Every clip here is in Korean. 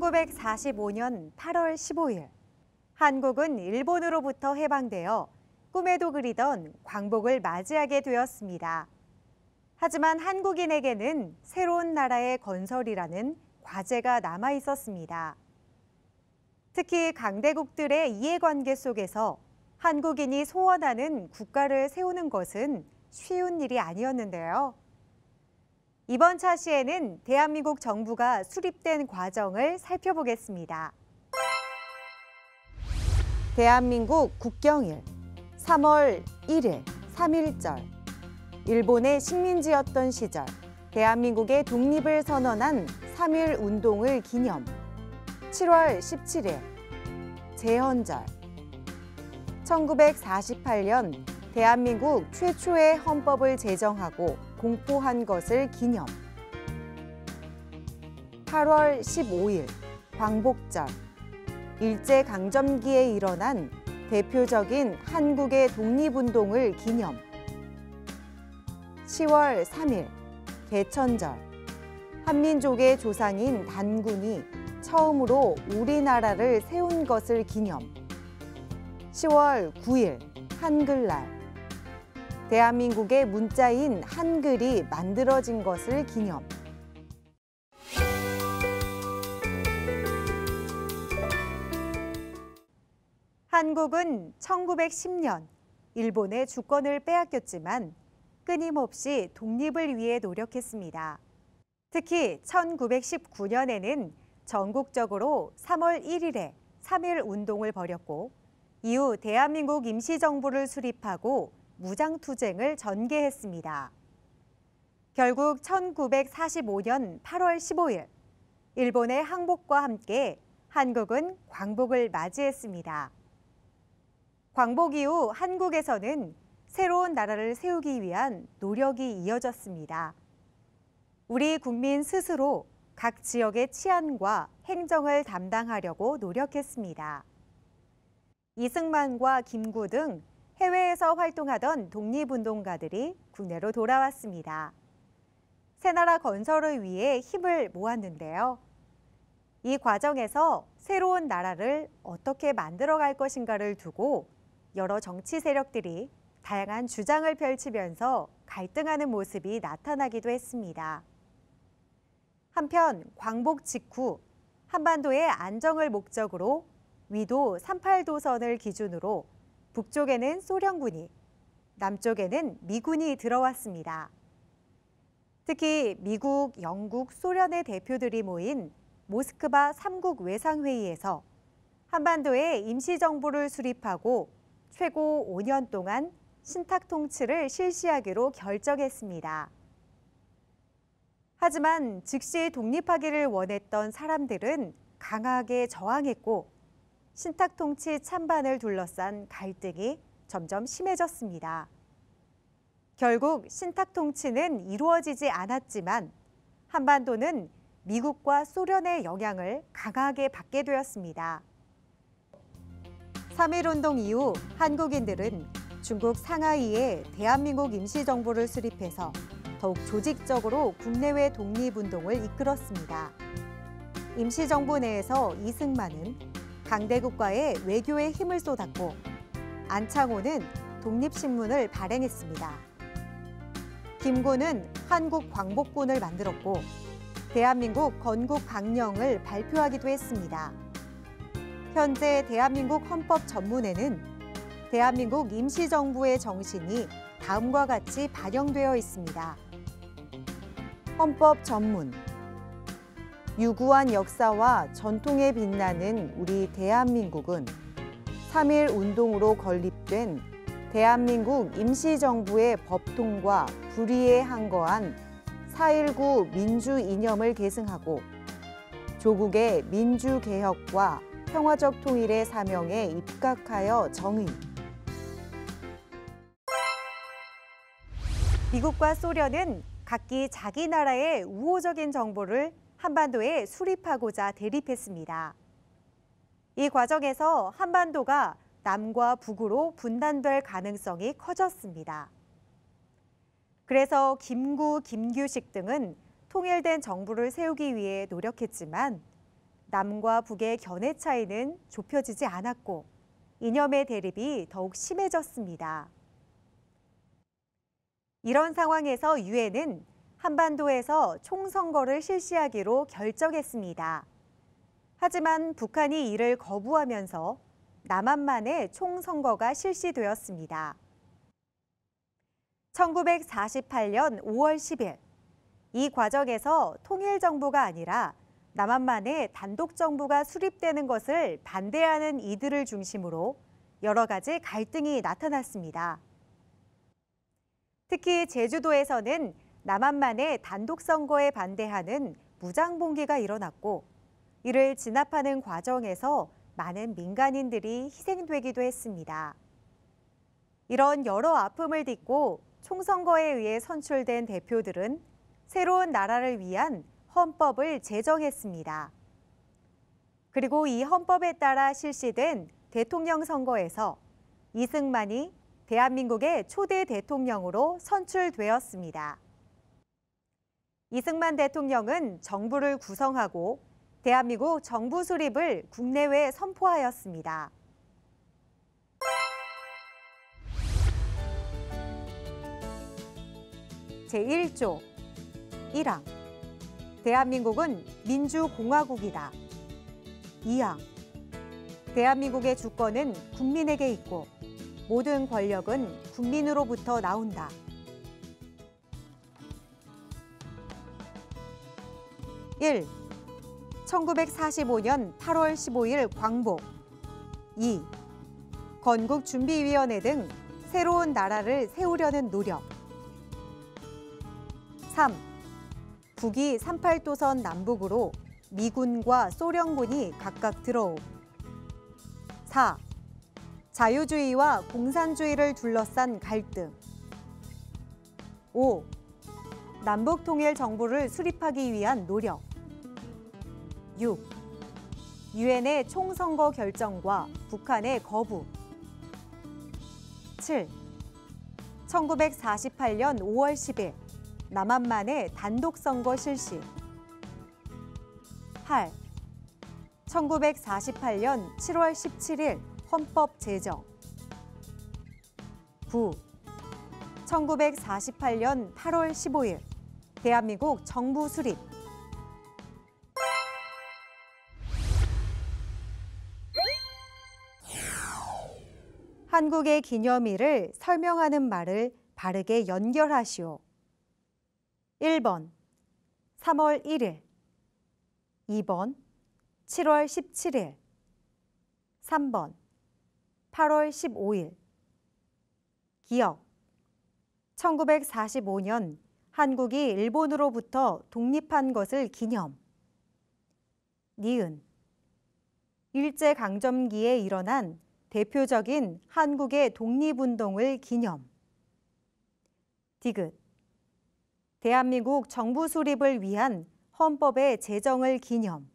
1945년 8월 15일, 한국은 일본으로부터 해방되어 꿈에도 그리던 광복을 맞이하게 되었습니다. 하지만 한국인에게는 새로운 나라의 건설이라는 과제가 남아 있었습니다. 특히 강대국들의 이해관계 속에서 한국인이 소원하는 국가를 세우는 것은 쉬운 일이 아니었는데요. 이번 차시에는 대한민국 정부가 수립된 과정을 살펴보겠습니다. 대한민국 국경일 3월 1일 3.1절. 일본의 식민지였던 시절 대한민국의 독립을 선언한 3.1 운동을 기념. 7월 17일 제헌절. 1948년 대한민국 최초의 헌법을 제정하고 공포한 것을 기념. 8월 15일 광복절. 일제강점기에 일어난 대표적인 한국의 독립운동을 기념. 10월 3일 개천절. 한민족의 조상인 단군이 처음으로 우리나라를 세운 것을 기념. 10월 9일 한글날. 대한민국의 문자인 한글이 만들어진 것을 기념. 한국은 1910년 일본의 주권을 빼앗겼지만 끊임없이 독립을 위해 노력했습니다. 특히 1919년에는 전국적으로 3월 1일에 3.1 운동을 벌였고 이후 대한민국 임시정부를 수립하고 무장투쟁을 전개했습니다. 결국 1945년 8월 15일 일본의 항복과 함께 한국은 광복을 맞이했습니다. 광복 이후 한국에서는 새로운 나라를 세우기 위한 노력이 이어졌습니다. 우리 국민 스스로 각 지역의 치안과 행정을 담당하려고 노력했습니다. 이승만과 김구 등 해외에서 활동하던 독립운동가들이 국내로 돌아왔습니다. 새나라 건설을 위해 힘을 모았는데요. 이 과정에서 새로운 나라를 어떻게 만들어갈 것인가를 두고 여러 정치 세력들이 다양한 주장을 펼치면서 갈등하는 모습이 나타나기도 했습니다. 한편 광복 직후 한반도의 안정을 목적으로 위도 38도선을 기준으로 북쪽에는 소련군이, 남쪽에는 미군이 들어왔습니다. 특히 미국, 영국, 소련의 대표들이 모인 모스크바 3국 외상회의에서 한반도에 임시정부를 수립하고 최고 5년 동안 신탁통치를 실시하기로 결정했습니다. 하지만 즉시 독립하기를 원했던 사람들은 강하게 저항했고 신탁통치 찬반을 둘러싼 갈등이 점점 심해졌습니다. 결국 신탁통치는 이루어지지 않았지만 한반도는 미국과 소련의 영향을 강하게 받게 되었습니다. 3.1운동 이후 한국인들은 중국 상하이에 대한민국 임시정부를 수립해서 더욱 조직적으로 국내외 독립운동을 이끌었습니다. 임시정부 내에서 이승만은 강대국과의 외교에 힘을 쏟았고 안창호는 독립신문을 발행했습니다. 김구는 한국광복군을 만들었고 대한민국 건국강령을 발표하기도 했습니다. 현재 대한민국 헌법 전문에는 대한민국 임시정부의 정신이 다음과 같이 반영되어 있습니다. 헌법 전문. 유구한 역사와 전통에 빛나는 우리 대한민국은 3.1 운동으로 건립된 대한민국 임시정부의 법통과 불의에 항거한 4.19 민주 이념을 계승하고 조국의 민주개혁과 평화적 통일의 사명에 입각하여 정의. 미국과 소련은 각기 자기 나라의 우호적인 정보를 한반도에 수립하고자 대립했습니다. 이 과정에서 한반도가 남과 북으로 분단될 가능성이 커졌습니다. 그래서 김구, 김규식 등은 통일된 정부를 세우기 위해 노력했지만 남과 북의 견해 차이는 좁혀지지 않았고 이념의 대립이 더욱 심해졌습니다. 이런 상황에서 유엔은 한반도에서 총선거를 실시하기로 결정했습니다. 하지만 북한이 이를 거부하면서 남한만의 총선거가 실시되었습니다. 1948년 5월 10일, 이 과정에서 통일정부가 아니라 남한만의 단독정부가 수립되는 것을 반대하는 이들을 중심으로 여러 가지 갈등이 나타났습니다. 특히 제주도에서는 남한만의 단독선거에 반대하는 무장봉기가 일어났고 이를 진압하는 과정에서 많은 민간인들이 희생되기도 했습니다. 이런 여러 아픔을 딛고 총선거에 의해 선출된 대표들은 새로운 나라를 위한 헌법을 제정했습니다. 그리고 이 헌법에 따라 실시된 대통령 선거에서 이승만이 대한민국의 초대 대통령으로 선출되었습니다. 이승만 대통령은 정부를 구성하고 대한민국 정부 수립을 국내외에 선포하였습니다. 제1조 1항 대한민국은 민주공화국이다. 2항 대한민국의 주권은 국민에게 있고 모든 권력은 국민으로부터 나온다. 1. 1945년 8월 15일 광복. 2. 건국준비위원회 등 새로운 나라를 세우려는 노력. 3. 북이 38도선 남북으로 미군과 소련군이 각각 들어옴. 4. 자유주의와 공산주의를 둘러싼 갈등. 5. 남북통일 정부를 수립하기 위한 노력. 6. 유엔의 총선거 결정과 북한의 거부. 7. 1948년 5월 10일 남한만의 단독선거 실시. 8. 1948년 7월 17일 헌법 제정. 9. 1948년 8월 15일 대한민국 정부 수립. 한국의 기념일을 설명하는 말을 바르게 연결하시오. 1번 3월 1일, 2번 7월 17일, 3번 8월 15일. 기억 1945년 한국이 일본으로부터 독립한 것을 기념. 니은 일제강점기에 일어난 대표적인 한국의 독립운동을 기념. 디귿 대한민국 정부 수립을 위한 헌법의 제정을 기념.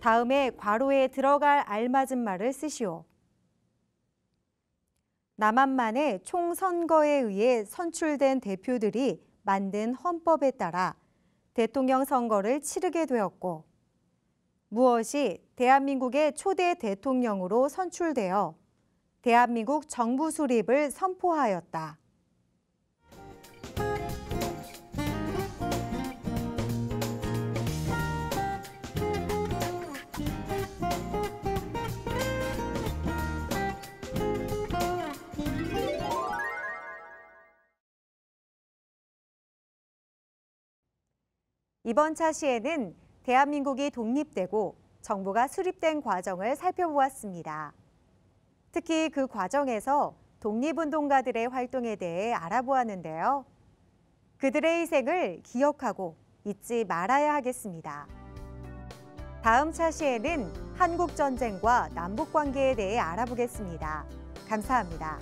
다음에 괄호에 들어갈 알맞은 말을 쓰시오. 남한만의 총선거에 의해 선출된 대표들이 만든 헌법에 따라 대통령 선거를 치르게 되었고 무엇이 대한민국의 초대 대통령으로 선출되어 대한민국 정부 수립을 선포하였다. 이번 차시에는 대한민국이 독립되고 정부가 수립된 과정을 살펴보았습니다. 특히 그 과정에서 독립운동가들의 활동에 대해 알아보았는데요. 그들의 희생을 기억하고 잊지 말아야 하겠습니다. 다음 차시에는 한국전쟁과 남북관계에 대해 알아보겠습니다. 감사합니다.